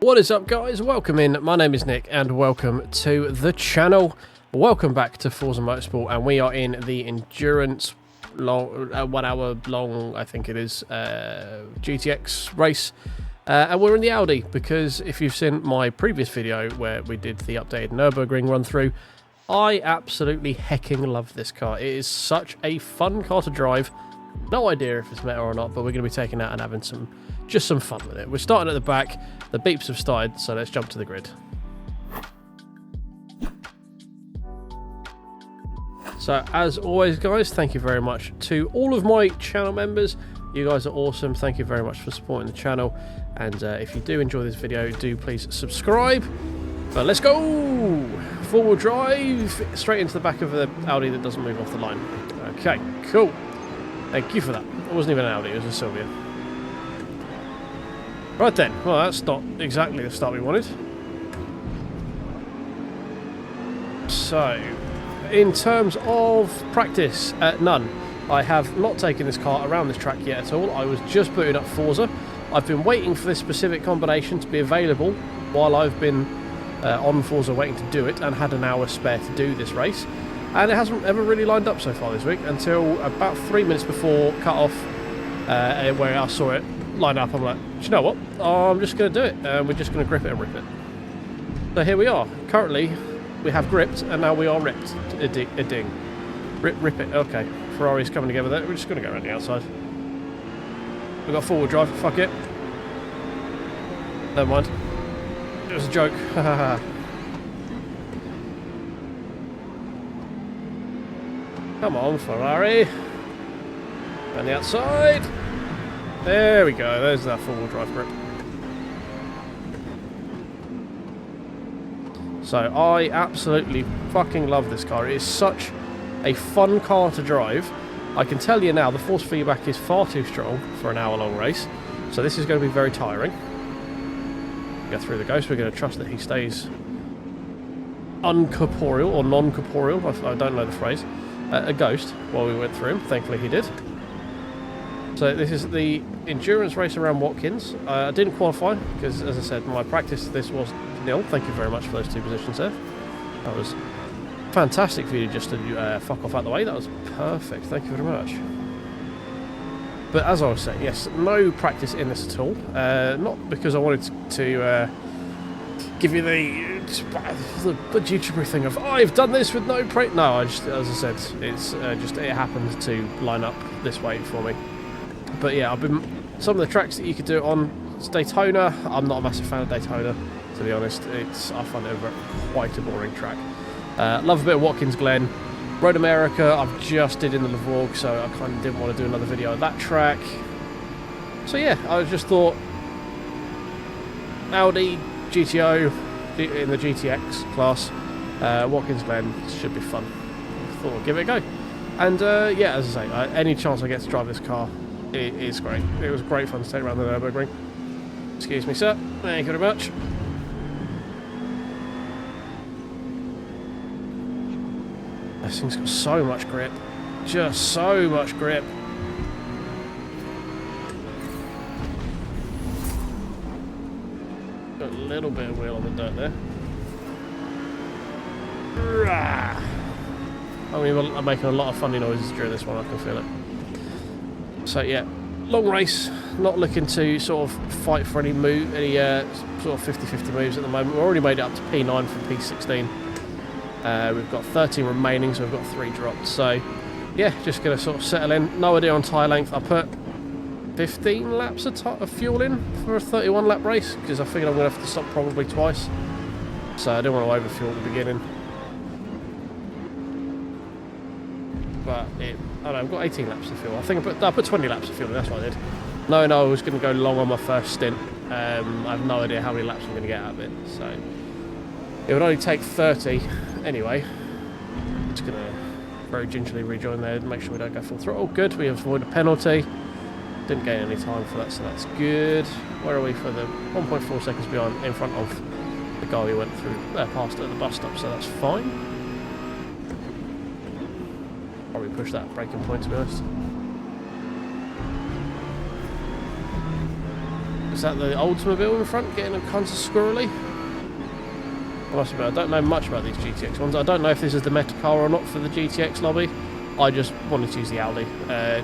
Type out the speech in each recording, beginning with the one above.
What is up, guys? Welcome in. My name is Nick and welcome to the channel. Welcome back to Forza Motorsport, and we are in the endurance 1 hour long, I think it is, GTX race. And we're in the Audi because if you've seen my previous video where we did the updated Nürburgring run through, I absolutely hecking love this car. It is such a fun car to drive. No idea if it's meta or not, but we're going to be taking out and having just some fun with it. We're starting at the back. The beeps have started, so let's jump to the grid. So as always, guys, thank you very much to all of my channel members. You guys are awesome. Thank you very much for supporting the channel. And if you do enjoy this video, do please subscribe. But let's go! Four-wheel drive straight into the back of the Audi that doesn't move off the line. Okay, cool. Thank you for that. It wasn't even an Audi, it was a Sylvia. Right then, well, that's not exactly the start we wanted. So, in terms of practice, none. I have not taken this car around this track yet at all. I was just booting up Forza. I've been waiting for this specific combination to be available while I've been on Forza waiting to do it, and had an hour spare to do this race. And it hasn't ever really lined up so far this week until about 3 minutes before cut-off, where I saw it line up. I'm like, do you know what? I'm just going to do it. We're just going to grip it and rip it. So here we are. Currently, we have gripped, and now we are ripped. A ding. Rip it. Okay. Ferrari's coming together there. We're just going to go around the outside. We've got four-wheel drive. Fuck it. Never mind. It was a joke. Come on, Ferrari. On the outside. There we go. There's that four-wheel drive grip. So I absolutely fucking love this car. It is such a fun car to drive. I can tell you now, the force feedback is far too strong for an hour-long race. So this is going to be very tiring. Go through the ghost. We're going to trust that he stays uncorporeal or non-corporeal. I don't know the phrase. A ghost while we went through him. Thankfully he did. So this is the endurance race around Watkins. I didn't qualify because, as I said, my practice this was nil. Thank you very much for those two positions there. That was fantastic for you just to fuck off out the way. That was perfect. Thank you very much. But as I was saying, yes, no practice in this at all. Not because I wanted to give you the YouTuber thing of, oh, I've done this with no practice. No, I just, as I said, it's just it happened to line up this way for me. But yeah, I've been some of the tracks that you could do it on. It's Daytona. I'm not a massive fan of Daytona, to be honest. I find it quite a boring track. Love a bit of Watkins Glen. Road America, I've just did in the Vlog, so I kind of didn't want to do another video of that track. So yeah, I just thought Audi GTO in the GTX class, Watkins Glen should be fun. I thought I'd give it a go. And yeah, as I say, any chance I get to drive this car, it is great. It was great fun to take around the Nürburgring. Excuse me, sir. Thank you very much. This thing's got so much grip. Just so much grip. Got a little bit of wheel on the dirt there. I mean, I'm making a lot of funny noises during this one, I can feel it. So yeah, long race, not looking to sort of fight for any move, any sort of 50-50 moves at the moment. We've already made it up to P9 from P16. We've got 13 remaining, so we've got 3 dropped. So yeah, just going to sort of settle in. No idea on tyre length. I put 15 laps of fuel in for a 31 lap race because I figured I'm going to have to stop probably twice. So I didn't want to overfuel at the beginning. But I don't know, I've got 18 laps of fuel. I think I put 20 laps of fuel in, that's what I did. No, I was going to go long on my first stint. I have no idea how many laps I'm going to get out of it. So it would only take 30 anyway. Just going to very gingerly rejoin there and make sure we don't go full throttle. Good, we avoid a penalty. Didn't gain any time for that, so that's good. Where are we for the 1.4 seconds behind in front of the guy we went through past at the bus stop, so that's fine. Probably push that braking point, to be honest. Is that the Oldsmobile in front getting kind of squirrely? I must admit, I don't know much about these GTX ones. I don't know if this is the meta car or not for the GTX lobby. I just wanted to use the Audi. I'm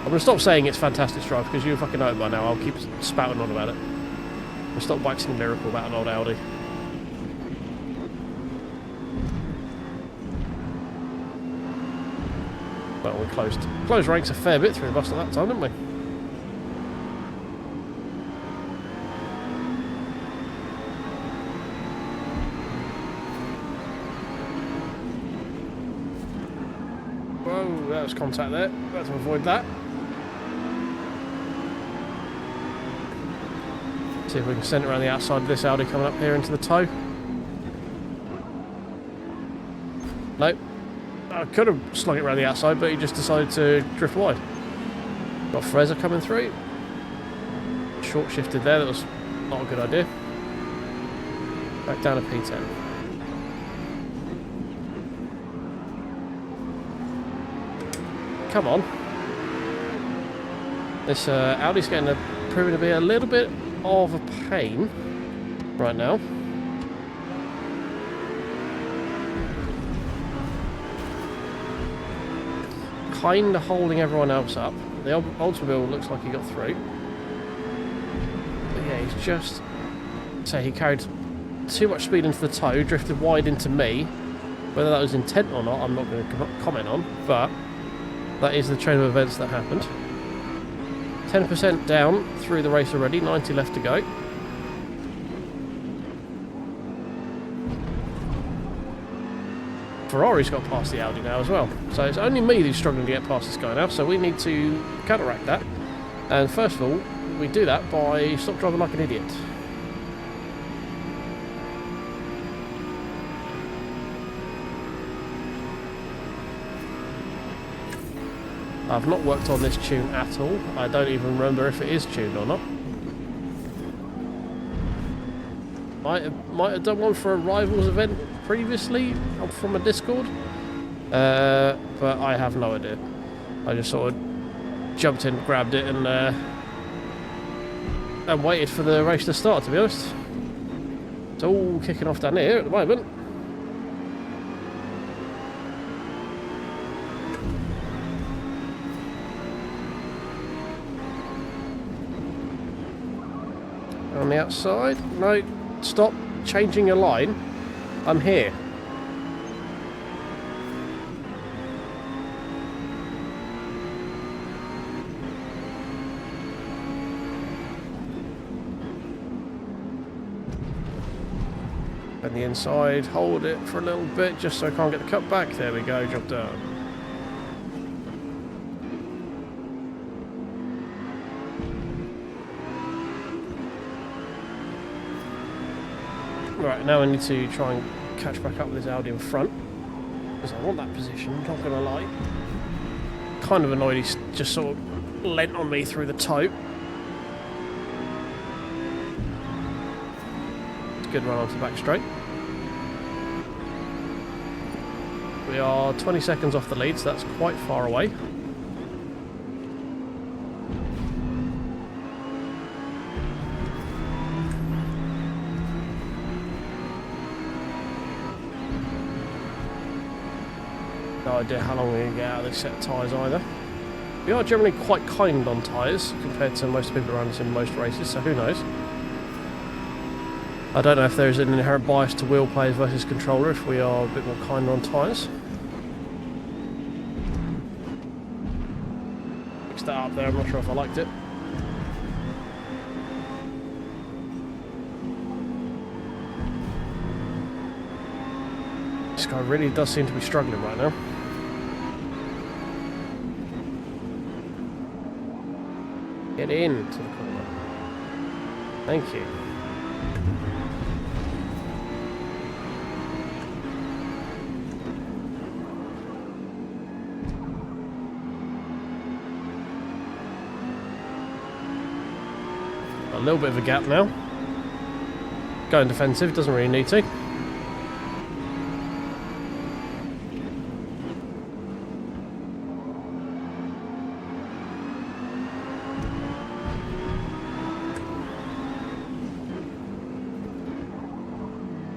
going to stop saying it's fantastic to drive because you fucking know it by now. I'll keep spouting on about it. I'll stop waxing lyrical about an old Audi. Well, we closed ranks a fair bit through the bus at that time, didn't we? Whoa, that was contact there. Got to avoid that. See if we can send it around the outside of this Audi coming up here into the toe. Nope. I could have slung it around the outside, but he just decided to drift wide. Got Frezza coming through. Short shifted there, that was not a good idea. Back down to P10. Come on. This Audi's proving to be a little bit of a pain right now. Kind of holding everyone else up. The Oldsmobile looks like he got through. But yeah, he's just... So he carried too much speed into the toe, drifted wide into me. Whether that was intent or not, I'm not going to comment on, but that is the train of events that happened. 10% down through the race already, 90 left to go. Ferrari's got past the Audi now as well. So it's only me who's struggling to get past this guy now, so we need to counteract that. And first of all, we do that by stop driving like an idiot. I've not worked on this tune at all. I don't even remember if it is tuned or not. Might have done one for a Rivals event previously from a Discord, but I have no idea. I just sort of jumped in, grabbed it, and waited for the race to start, to be honest. It's all kicking off down here at the moment. On the outside, no. Stop changing your line. I'm here. And the inside, hold it for a little bit just so I can't get the cut back. There we go, job done. Right, now I need to try and catch back up with this Audi in front, because I want that position, not gonna lie. Kind of annoyed he's just sort of lent on me through the toe. It's a good run onto the back straight. We are 20 seconds off the lead, so that's quite far away. No idea how long we can get out of this set of tyres either. We are generally quite kind on tyres compared to most people around us in most races, so who knows. I don't know if there's an inherent bias to wheel players versus controller if we are a bit more kind on tyres. Fixed that up there, I'm not sure if I liked it. This guy really does seem to be struggling right now. Get into the corner. Thank you. A little bit of a gap now. Going defensive, doesn't really need to.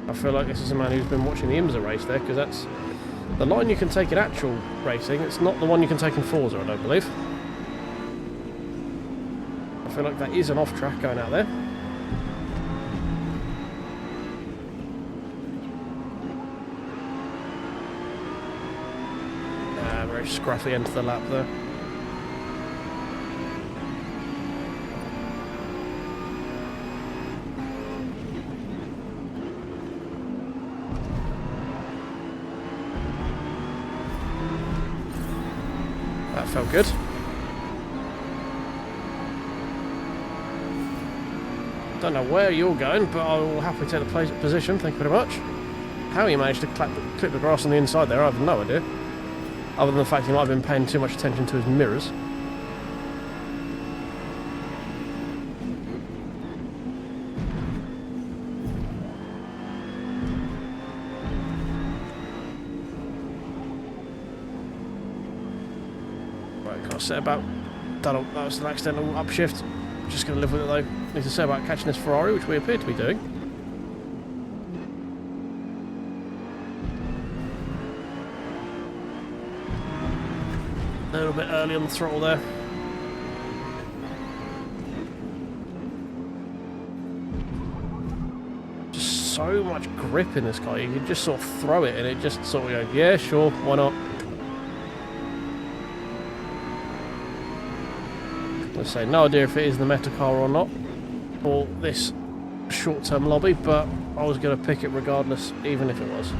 I feel like this is a man who's been watching the IMSA race there, because that's the line you can take in actual racing. It's not the one you can take in Forza, I don't believe. I feel like that is an off-track going out there. Very scruffy end to the lap there. That felt good. Don't know where you're going, but I will happily take the position. Thank you very much. How you managed to clip the grass on the inside there, I have no idea. Other than the fact he might have been paying too much attention to his mirrors. Right, can't say about that. That was an accidental upshift. Just going to live with it though. Need to say about catching this Ferrari, which we appear to be doing. A little bit early on the throttle there. Just so much grip in this car. You can just sort of throw it and it just sort of goes, yeah, sure, why not? Let's say, no idea if it is the meta car or not, or this short-term lobby, but I was going to pick it regardless, even if it was.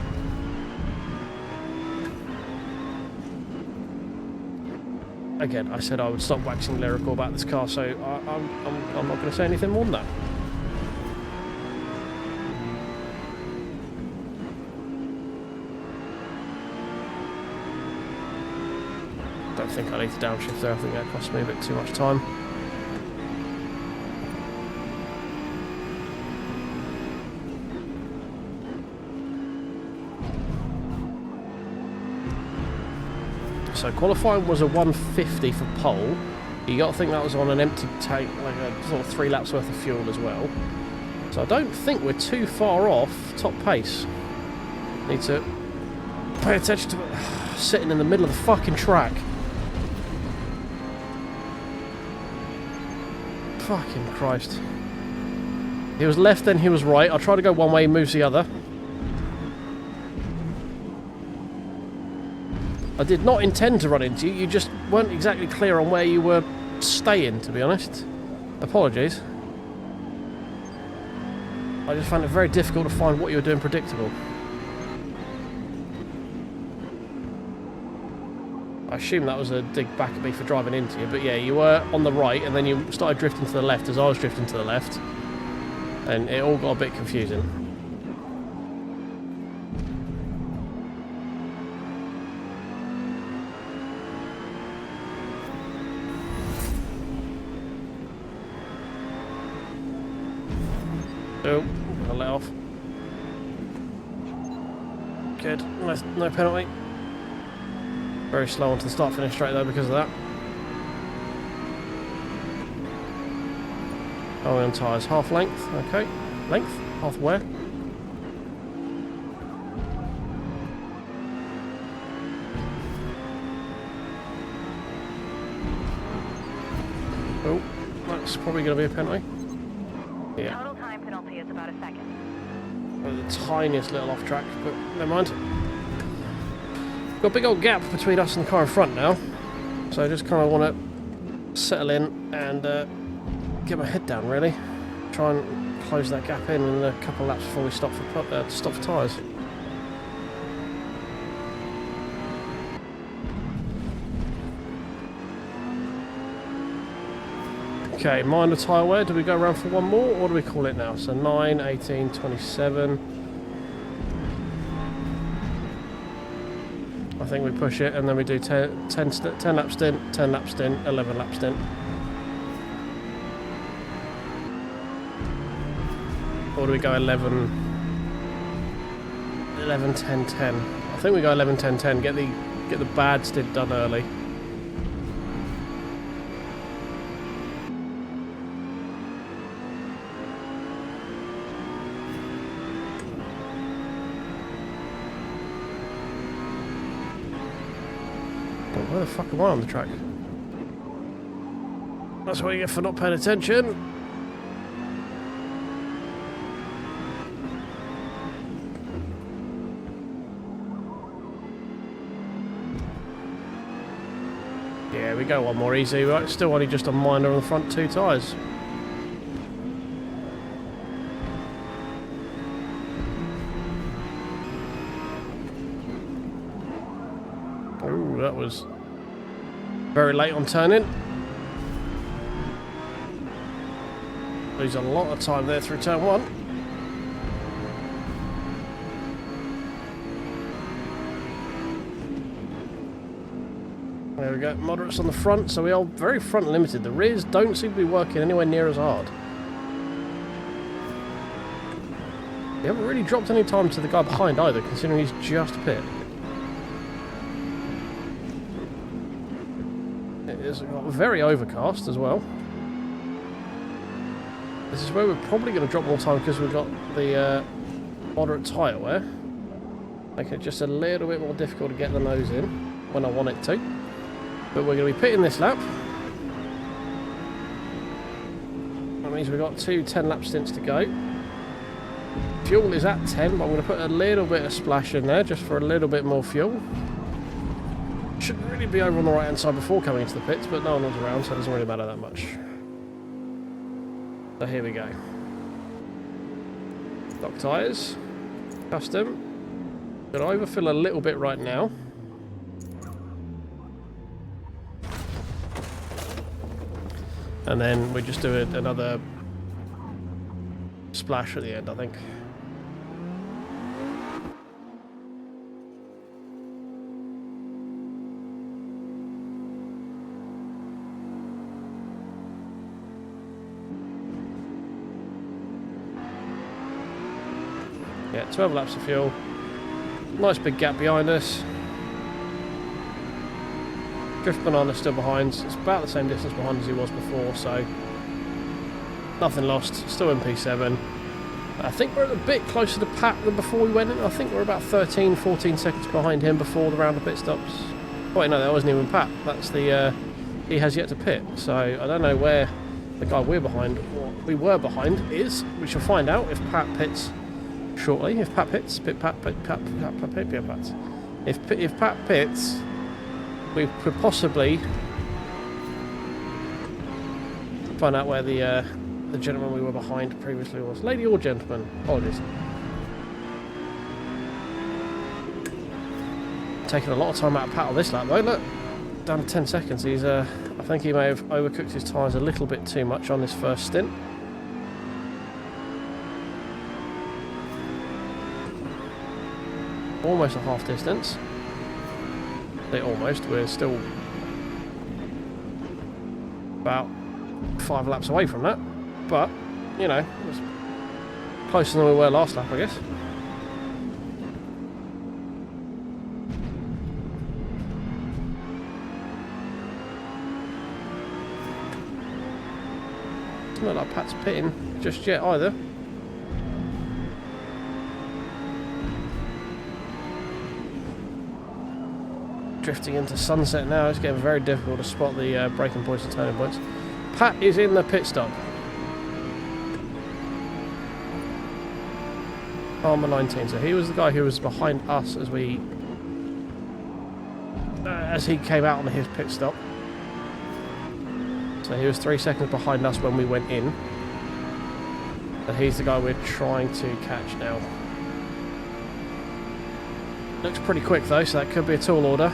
Again, I said I would stop waxing lyrical about this car, so I'm not going to say anything more than that. Don't think I need to downshift there. I think that cost me a bit too much time. So qualifying was a 150 for pole. You got to think that was on an empty tank, like a sort of 3 laps worth of fuel as well. So I don't think we're too far off top pace. Need to pay attention to it. Sitting in the middle of the fucking track. Fucking Christ. He was left, then he was right. I tried to go one way, he moves the other. I did not intend to run into you. You just weren't exactly clear on where you were staying, to be honest. Apologies. I just found it very difficult to find what you were doing predictable. I assume that was a dig back at me for driving into you, but yeah, you were on the right and then you started drifting to the left as I was drifting to the left. And it all got a bit confusing. Oh, I'll let off. Good, no penalty. Very slow onto the start finish straight though because of that. Oh, on tyres, half length, okay. Length, half wear. Oh, that's probably going to be a penalty. Yeah. Total time penalty is about a second. The tiniest little off track, but never mind. Got a big old gap between us and the car in front now, so I just kind of want to settle in and get my head down really. Try and close that gap in a couple of laps before we stop for tyres. Okay, minor tyre wear. Do we go around for one more, or do we call it now? So 9, 18, 27. I think we push it, and then we do 10 lap stint, 10 lap stint, 11 lap stint. Or do we go 11, 10, 10? I think we go 11, 10, 10. Get the bad stint done early. where the fuck am I on the track? That's what you get for not paying attention. Yeah, we go one more easy. We're still only just a minor on the front two tyres. Ooh, that was very late on turning. Lose a lot of time there through turn one. There we go, moderates on the front, so we are very front limited. The rears don't seem to be working anywhere near as hard. We haven't really dropped any time to the guy behind either, considering he's just pit. It is very overcast as well. This is where we're probably going to drop more time because we've got the moderate tyre wear. Making it just a little bit more difficult to get the nose in when I want it to. But we're going to be pitting this lap. That means we've got two 10-lap stints to go. Fuel is at 10, but I'm going to put a little bit of splash in there just for a little bit more fuel. Should really be over on the right-hand side before coming into the pits, but no one was around, so it doesn't really matter that much. So here we go. Stock tyres. Custom. Going to overfill a little bit right now. And then we just do another splash at the end, I think. Yeah, 12 laps of fuel. Nice big gap behind us. Drift Banana still behind. It's about the same distance behind as he was before, so nothing lost. Still in P7. I think we're a bit closer to Pat than before we went in. I think we're about 13, 14 seconds behind him before the round of pit stops. Oh, wait, no, that wasn't even Pat. That's the he has yet to pit. So I don't know where the guy we were behind is. We shall find out if Pat pits shortly. If Pat pits, if Pat pits, we could possibly find out where the gentleman we were behind previously was. Lady or gentleman? Apologies. Taking a lot of time out of Pat on this lap though. Look, down to 10 seconds. He's I think he may have overcooked his tyres a little bit too much on this first stint. Almost a half distance. Almost, we're still about 5 laps away from that, but you know, it was closer than we were last lap, I guess. It's not like Pat's pitting just yet either. Drifting into sunset now. It's getting very difficult to spot the braking points and turning points. Pat is in the pit stop. Armour 19. So he was the guy who was behind us as we as he came out on his pit stop. So he was 3 seconds behind us when we went in. And he's the guy we're trying to catch now. Looks pretty quick though, so that could be a tall order.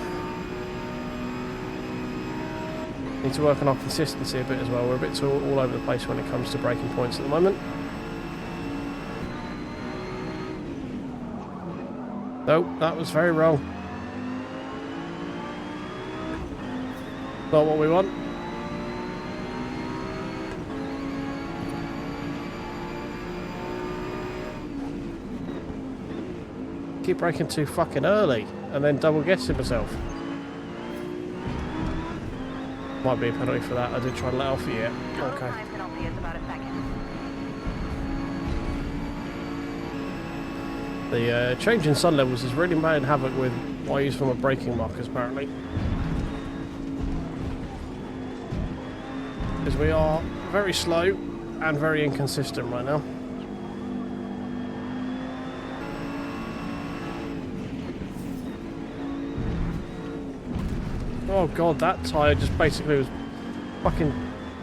Need to work on our consistency a bit as well. We're a bit all over the place when it comes to braking points at the moment. Nope, that was very wrong. Not what we want. Keep braking too fucking early and then double guessing myself. Might be a penalty for that. I did try to let off yet. Okay. The change in sun levels has really made havoc with why I use for my braking markers apparently. Because we are very slow and very inconsistent right now. Oh god, that tyre just basically was fucking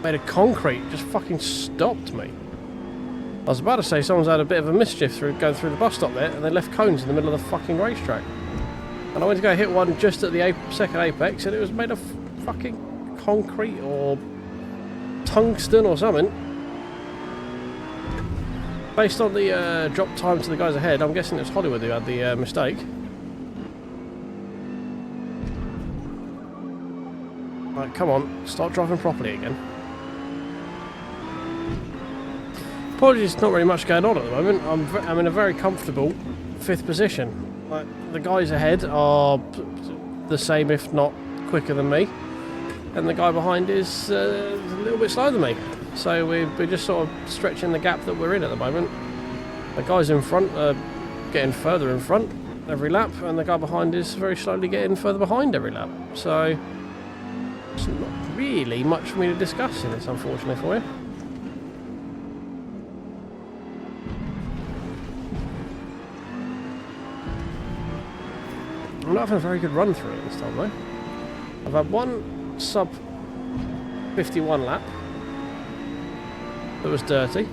made of concrete. Just fucking stopped me. I was about to say someone's had a bit of a mischief through going through the bus stop there, and they left cones in the middle of the fucking racetrack. And I went to go hit one just at the second apex, and it was made of fucking concrete or tungsten or something. Based on the drop time to the guys ahead, I'm guessing it was Hollywood who had the mistake. Right, come on, start driving properly again. Apologies, not really much going on at the moment. I'm in a very comfortable 5th position. Like, the guys ahead are the same, if not quicker than me, and the guy behind is a little bit slower than me. So we're just sort of stretching the gap that we're in at the moment. The guys in front are getting further in front every lap, and the guy behind is very slowly getting further behind every lap. So there's not really much for me to discuss in this, unfortunately for you. I'm not having a very good run through it this time though. I've had one sub 51 lap that was dirty.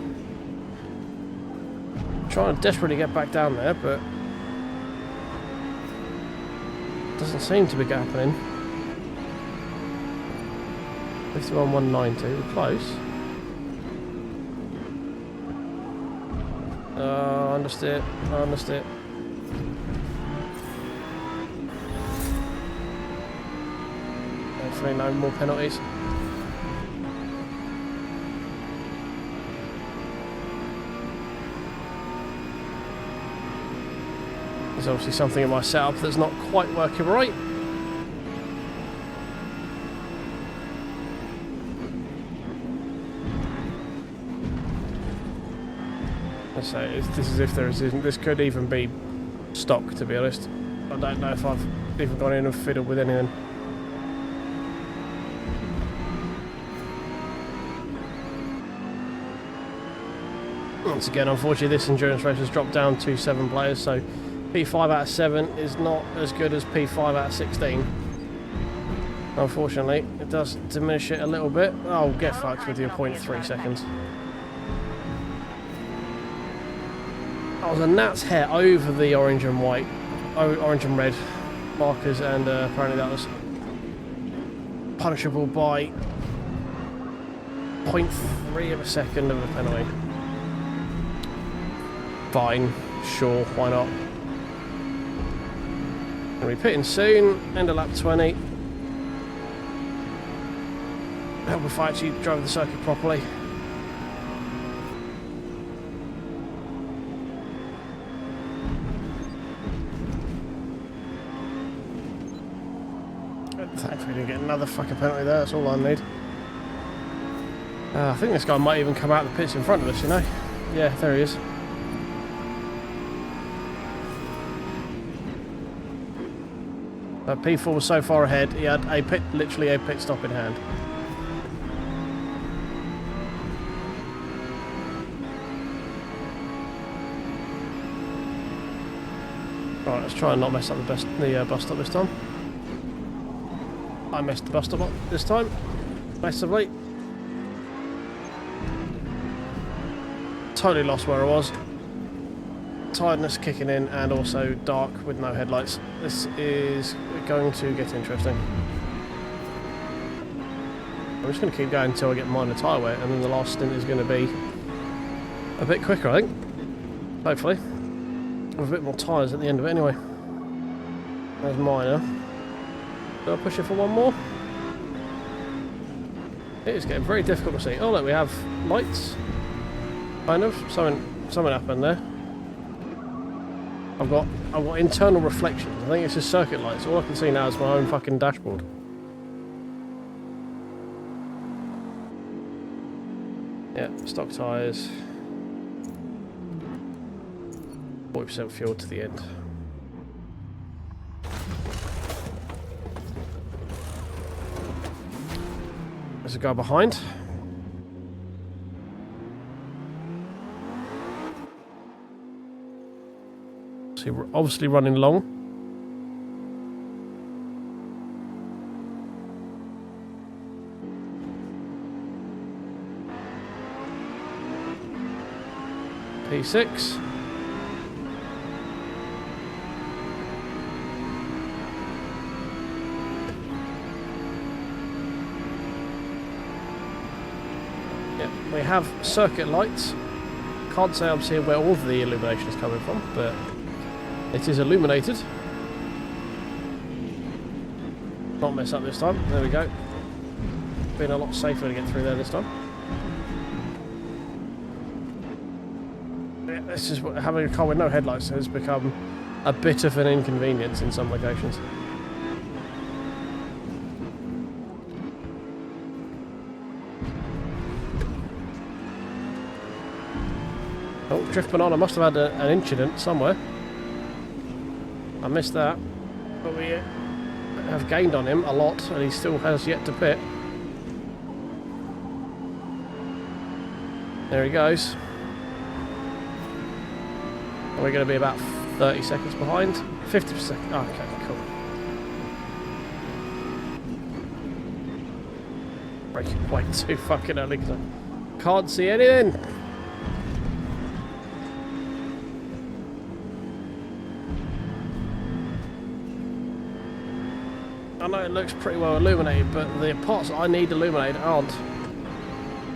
Trying to desperately get back down there, but doesn't seem to be happening. 51.190, we're close. Oh, I understood. I understood. Hopefully no more penalties. There's obviously something in my setup that's not quite working right. Let's say this could even be stock, to be honest. I don't know if I've even gone in and fiddled with anything. Once again, unfortunately, this endurance race has dropped down to 7 players, so P5 out of 7 is not as good as P5 out of 16. Unfortunately, it does diminish it a little bit. Oh, get fucked with your 0.3 seconds. That was a gnat's hair over the orange and white, orange and red markers, and apparently that was punishable by 0.3 of a second of a penalty. Fine, sure, why not? Gonna be pitting soon, end of lap 20. Help if I actually drive the circuit properly. Thankfully, didn't get another fucking penalty there, that's all I need. I think this guy might even come out of the pits in front of us, you know? Yeah, there he is. P4 was so far ahead, he had literally a pit stop in hand. Right, let's try and not mess up the bus stop this time. I messed the bus stop up this time, massively. Totally lost where I was. Tiredness kicking in, and also dark with no headlights. This is going to get interesting. I'm just going to keep going until I get minor tyre wear, and then the last stint is going to be a bit quicker, I think. Hopefully. With a bit more tyres at the end of it anyway. There's minor. Do I push it for one more? It is getting very difficult to see. Oh look, we have lights. Kind of. Something happened there. I've got internal reflections. I think it's just circuit lights. All I can see now is my own fucking dashboard. Yeah, stock tyres. 40% fuel to the end. There's a guy behind. So we're obviously running long. P6. We have circuit lights. Can't say I'm seeing where all of the illumination is coming from, but it is illuminated. Not mess up this time. There we go. Been a lot safer to get through there this time. Yeah, this is what having a car with no headlights has become a bit of an inconvenience in some locations. Oh, Drift Banana must have had an incident somewhere. I missed that. But we have gained on him a lot, and he still has yet to pit. There he goes. And we're going to be about 30 seconds behind. 50%. Oh, okay, cool. Braking way too fucking early because I can't see anything. I know it looks pretty well illuminated, but the parts that I need illuminated aren't.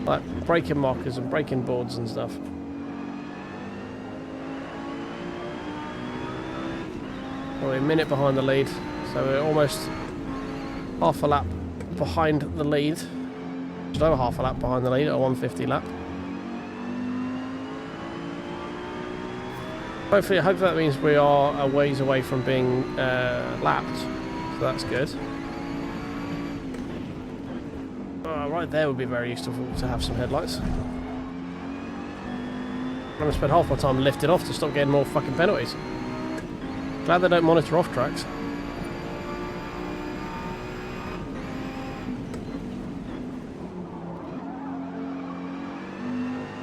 Like braking markers and braking boards and stuff. We're a minute behind the lead, so we're almost half a lap behind the lead. Just over half a lap behind the lead at a 150 lap. Hopefully, I hope that means we are a ways away from being lapped. So that's good. Right there would be very useful to have some headlights. I'm going to spend half my time lifting off to stop getting more fucking penalties. Glad they don't monitor off tracks.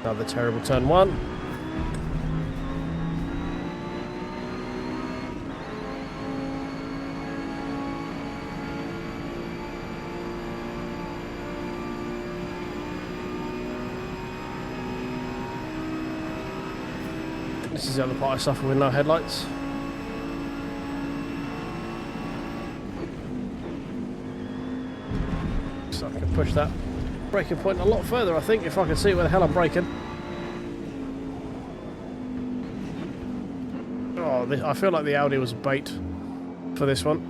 Another terrible turn one. This is the other part I suffer with no headlights. So I can push that braking point a lot further, I think, if I can see where the hell I'm braking. Oh, I feel like the Audi was bait for this one.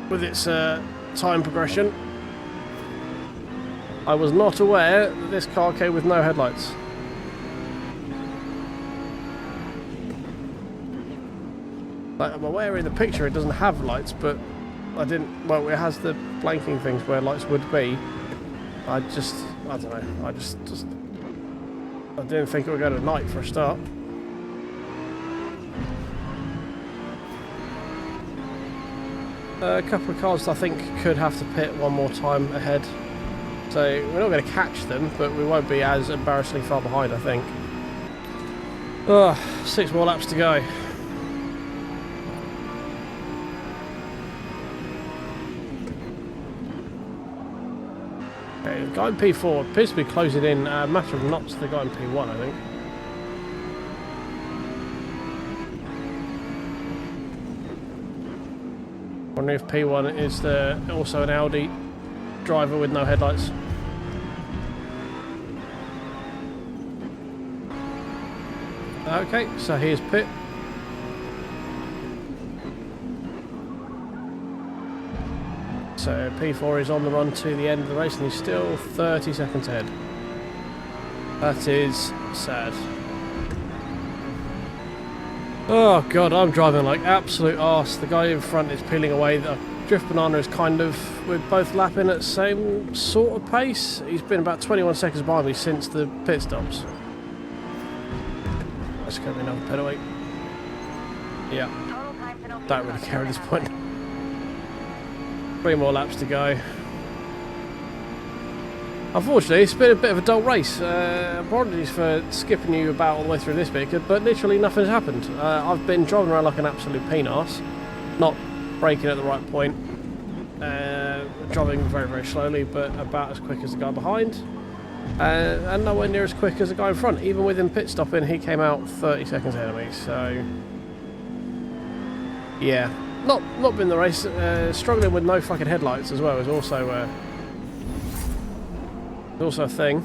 With its time progression. I was not aware that this car came with no headlights. Like, I'm aware in the picture it doesn't have lights, but I didn't. Well, it has the blanking things where lights would be. I don't know. I didn't think it would go to night for a start. A couple of cars I think could have to pit one more time ahead. So we're not going to catch them, but we won't be as embarrassingly far behind, I think. 6 more laps to go. Okay, the guy in P4 appears to be closing in a matter of knots to the guy in P1, I think. Wondering if P1 is also an Audi driver with no headlights. Okay, so here's pit. So P4 is on the run to the end of the race and he's still 30 seconds ahead. That is sad. Oh god, I'm driving like absolute arse. The guy in front is peeling away. The Drift Banana is kind of, we're both lapping at the same sort of pace. He's been about 21 seconds behind me since the pit stops. That's going to be another penalty. Yeah, don't really care at this point. 3 more laps to go. Unfortunately, it's been a bit of a dull race. Apologies for skipping you about all the way through this bit, but literally nothing's happened. I've been driving around like an absolute penis, not braking at the right point, driving very, very slowly, but about as quick as the guy behind, and nowhere near as quick as the guy in front. Even with him pit stopping, he came out 30 seconds ahead of me, so yeah, not been the race. Struggling with no fucking headlights as well is also a thing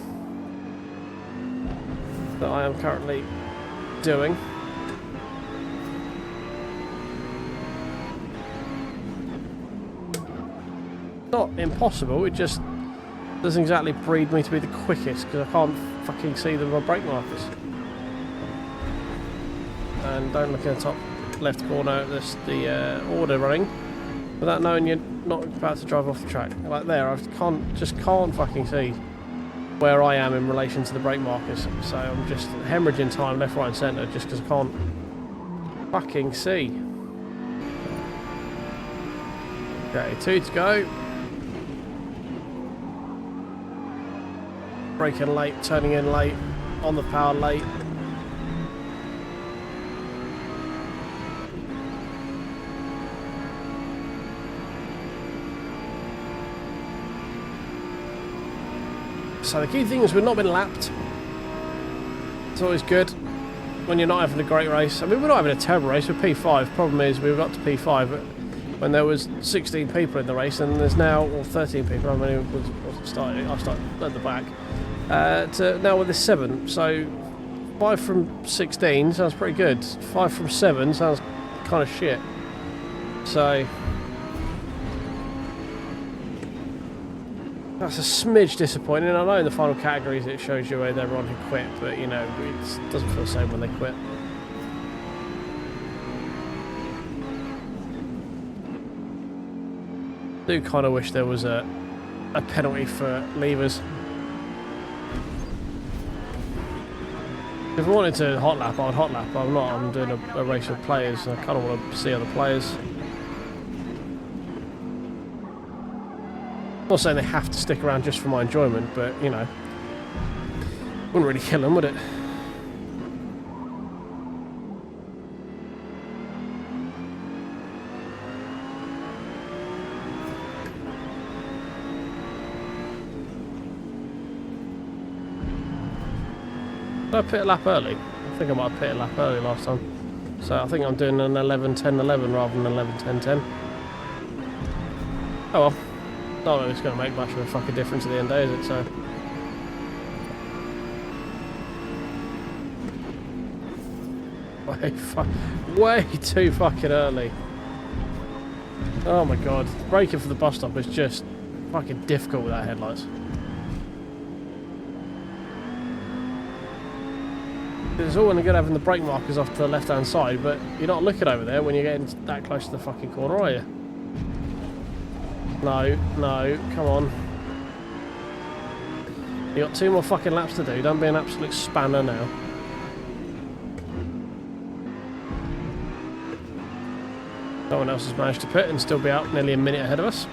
that I am currently doing. Not impossible, it just doesn't exactly breed me to be the quickest because I can't fucking see my brake markers. And don't look in the top left corner, there's the order running without knowing you're not about to drive off the track. Like there, I just can't fucking see where I am in relation to the brake markers. So I'm just hemorrhaging time left, right and centre just because I can't fucking see. Okay, 2 to go. Braking late, turning in late, on the power late. So the key thing is we've not been lapped. It's always good when you're not having a great race. I mean, we're not having a terrible race with P5. Problem is we got to P5 when there was 16 people in the race, and there's now, or 13 people. I mean, I started at the back. To now with this 7. So 5 from 16 sounds pretty good. 5 from 7 sounds kind of shit. So that's a smidge disappointing. I know in the final categories it shows you where everyone who quit, but you know, it doesn't feel the same when they quit. I do kind of wish there was a penalty for levers. If I wanted to hot lap, I would hot lap. I'm not. I'm doing a race with players. I kind of want to see other players. I'm not saying they have to stick around just for my enjoyment, but you know, wouldn't really kill them, would it? Did I pit a lap early? I think I might have pit a lap early last time. So I think I'm doing an 11:10:11 rather than 11:10:10. Oh well. Not that it's going to make much of a fucking difference at the end of the day, is it? So way too fucking early. Oh my god. Braking for the bus stop is just fucking difficult without headlights. It's all well good having the brake markers off to the left hand side, but you're not looking over there when you're getting that close to the fucking corner, are you? No, come on. You got 2 more fucking laps to do. Don't be an absolute spanner now. No one else has managed to pit and still be out nearly a minute ahead of us.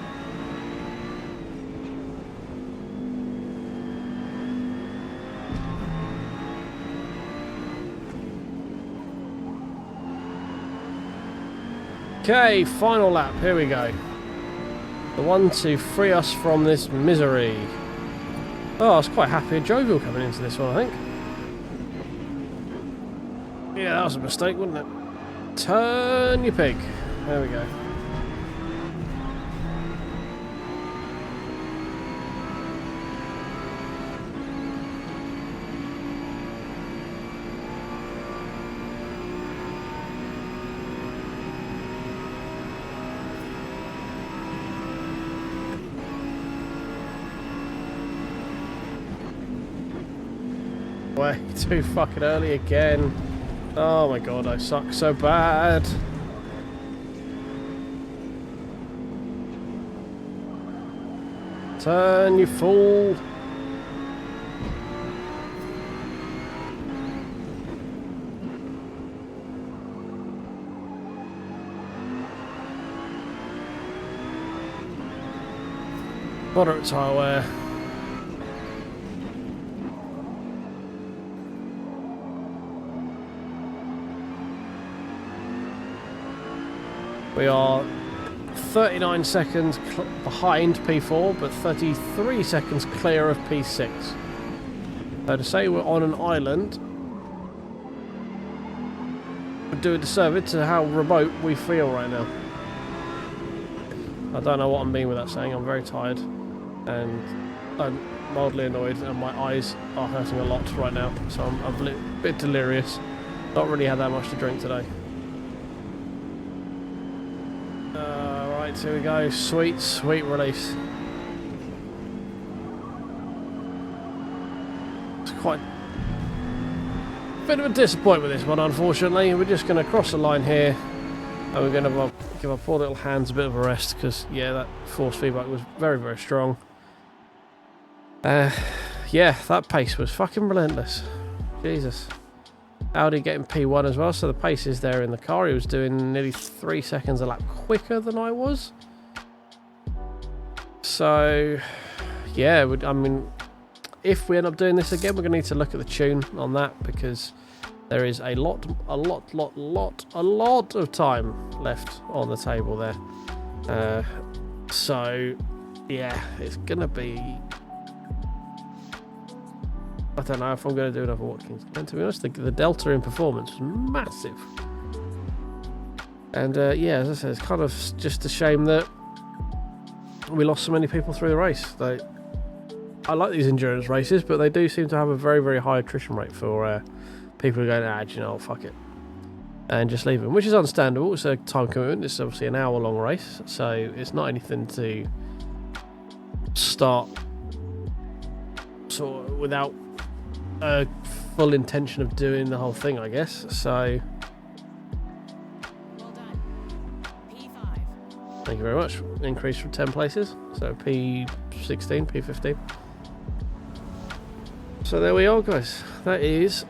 Okay, final lap. Here we go. The one to free us from this misery. Oh, I was quite happy and jovial coming into this one, I think. Yeah, that was a mistake, wasn't it? Turn your pig. There we go. Way too fucking early again. Oh my god, I suck so bad. Turn, you fool. Moderate tyre wear. We are 39 seconds behind P4, but 33 seconds clear of P6. So to say we're on an island would do a disservice to how remote we feel right now. I don't know what I'm meaning with that saying. I'm very tired and I'm mildly annoyed, and my eyes are hurting a lot right now, so I'm a bit delirious. Not really had that much to drink today. Right, here we go. Sweet, sweet release. It's quite a bit of a disappointment, this one, unfortunately. We're just going to cross the line here, and we're going to give our poor little hands a bit of a rest, because, yeah, that force feedback was very, very strong. Yeah, that pace was fucking relentless. Jesus. Audi getting P1 as well, so the pace is there in the car. He was doing nearly 3 seconds a lap quicker than I was. So, yeah, I mean, if we end up doing this again, we're going to need to look at the tune on that, because there is a lot of time left on the table there. So, yeah, it's going to be... I don't know if I'm going to do another Watkins Glen. To be honest, the delta in performance was massive. And yeah, as I said, it's kind of just a shame that we lost so many people through the race. I like these endurance races, but they do seem to have a very, very high attrition rate for people who are going, you know, fuck it, and just leave them, which is understandable. It's a time commitment. It's obviously an hour-long race, so it's not anything to start sort of without a full intention of doing the whole thing, I guess. So Well done. P5. thank you very much. Increase from 10 places, so P16, P15. So there we are, guys. That is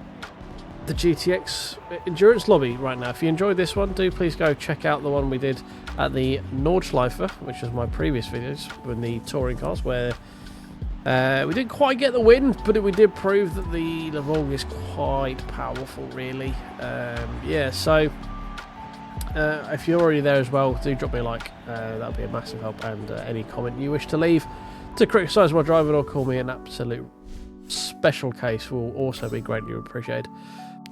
the GTX endurance lobby right now. If you enjoyed this one, do please go check out the one we did at the Nordschleife, which was my previous videos with the touring cars, where we didn't quite get the win, but we did prove that the Levolg is quite powerful, really. Yeah, so if you're already there as well, do drop me a like. That would be a massive help. And any comment you wish to leave to criticise my driving or call me an absolute special case will also be greatly appreciated.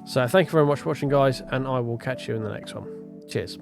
So thank you very much for watching, guys, and I will catch you in the next one. Cheers.